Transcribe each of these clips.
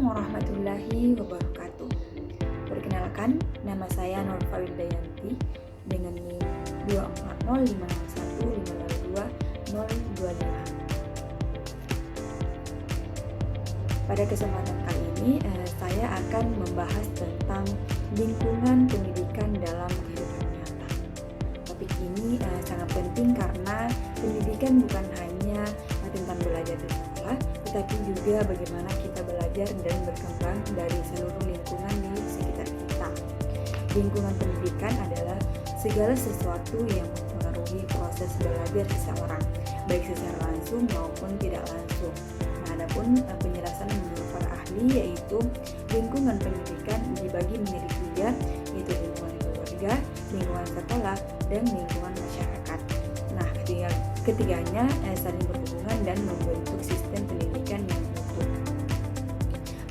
warahmatullahi wabarakatuh. Perkenalkan, nama saya Nurfa Wildayanti dengan NIM 24050152202. Pada kesempatan kali ini, saya akan membahas tentang lingkungan pendidikan dalam kehidupan nyata. Topik ini sangat penting karena pendidikan bukan hanya tentang belajar di sekolah, tetapi juga bagaimana kita belajar dan berkembang dari seluruh lingkungan di sekitar kita. Lingkungan pendidikan adalah segala sesuatu yang mempengaruhi proses belajar seseorang, baik secara langsung maupun tidak langsung. Nah, adapun penjelasan menurut para ahli yaitu lingkungan pendidikan dibagi menjadi 3, yaitu lingkungan keluarga, lingkungan sekolah, dan lingkungan masyarakat. Nah, ketiganya saling berhubungan dan membentuk sistem pendidikan yang utuh.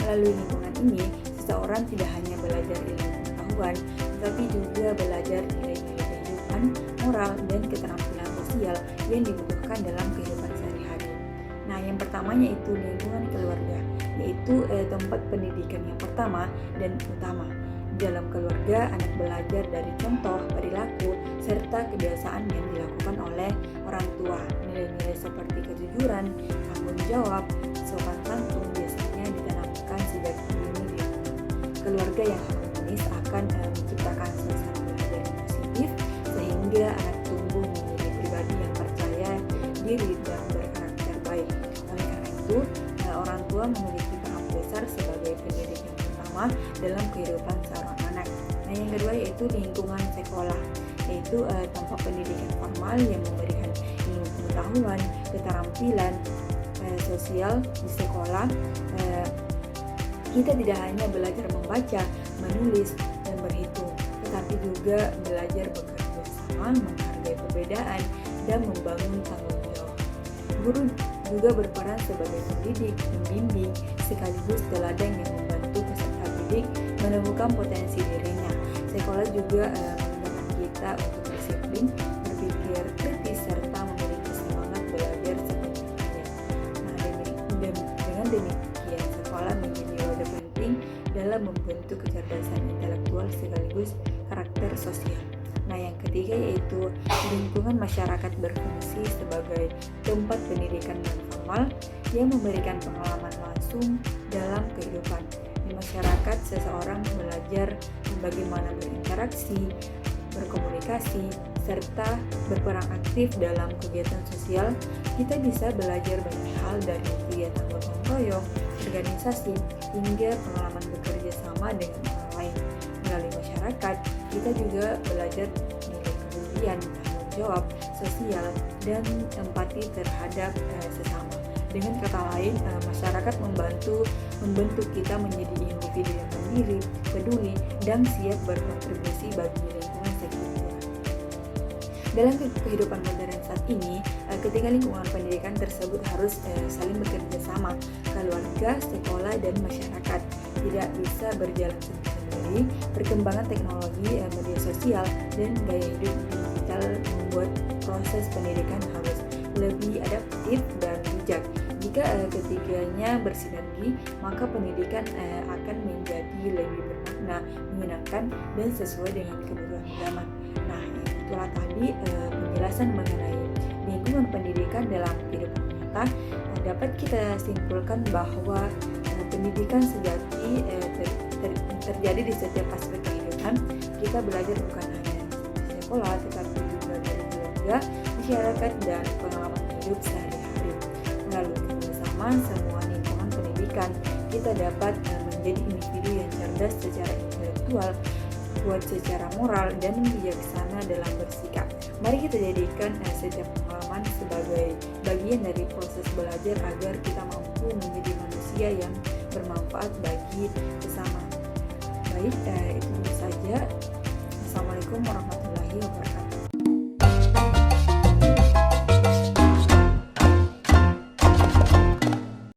Melalui lingkungan ini, seseorang tidak hanya belajar ilmu pengetahuan, tetapi juga belajar nilai-nilai kehidupan, moral, dan keterampilan sosial yang dibutuhkan dalam kehidupan sehari-hari. Nah, yang pertamanya itu lingkungan keluarga, yaitu tempat pendidikan yang pertama dan utama. Dalam keluarga, anak belajar dari contoh, perilaku, serta kebiasaan yang dilakukan oleh orang tua. Nilai-nilai seperti kejujuran, tanggung jawab, sopan santun biasanya ditanamkan sejak dini di rumah. Keluarga yang harmonis akan menciptakan suasana belajar yang positif, sehingga anak tumbuh menjadi pribadi yang percaya diri dan berkarakter baik. Oleh karena itu, orang tua memiliki peran besar sebagai pendidik yang pertama dalam kehidupan seorang anak. Nah, yang kedua yaitu lingkungan sekolah, yaitu tempat pendidikan formal yang memberikan ilmu pengetahuan, keterampilan sosial. Di sekolah kita tidak hanya belajar membaca, menulis, dan berhitung, tetapi juga belajar bekerja sama, menghargai perbedaan, dan membangun tanggung jawab. Guru juga berperan sebagai pendidik, pembimbing, sekaligus teladan yang membantu peserta didik menemukan potensi dirinya. Sekolah juga mengajarkan kita untuk disiplin, berpikir kritis, serta memiliki semangat belajar sepenuhnya. Nah, dengan demikian, sekolah menjadi wadah penting dalam membentuk kecerdasan intelektual sekaligus karakter sosial. Nah, yang ketiga yaitu lingkungan masyarakat berfungsi sebagai tempat pendidikan non formal yang memberikan pengalaman langsung dalam kehidupan. Di masyarakat, seseorang belajar bagaimana berinteraksi, berkomunikasi, serta berperan aktif dalam kegiatan sosial. Kita bisa belajar banyak hal dari kegiatan gotong royong, organisasi, hingga pengalaman bekerja sama dengan orang lain. Melalui masyarakat, kita juga belajar nilai kepedulian, tanggung jawab, sosial, dan empati terhadap sesama. Dengan kata lain, masyarakat membentuk kita menjadi individu yang mandiri, peduli, dan siap berkontribusi bagi lingkungan sekitar. Dalam kehidupan modern saat ini, ketiga lingkungan pendidikan tersebut harus saling bekerja sama, keluarga, sekolah, dan masyarakat. Tidak bisa berjalan sendiri. Perkembangan teknologi, media sosial, dan gaya hidup digital membuat proses pendidikan harus lebih adaptif dan bijak. Jika ketiganya bersinergi, maka pendidikan akan menjadi lebih bermakna, menyenangkan, dan sesuai dengan kebutuhan zaman. Nah, itulah tadi penjelasan mengenai lingkungan pendidikan dalam kehidupan nyata. Dapat kita simpulkan bahwa pendidikan sejati terjadi di setiap aspek kehidupan. Kita belajar bukan hanya di sekolah, tetapi juga dari keluarga, masyarakat, dan pengalaman hidup sehari-hari. Melalui kerjasama semua lingkungan pendidikan, kita dapat menjadi individu yang cerdas secara intelektual, kuat secara moral, dan bijaksana dalam bersikap. Mari kita jadikan setiap pengalaman sebagai bagian dari proses belajar agar kita mampu menjadi manusia yang bermanfaat bagi sesama. Baik, itu saja. Assalamualaikum warahmatullahi wabarakatuh.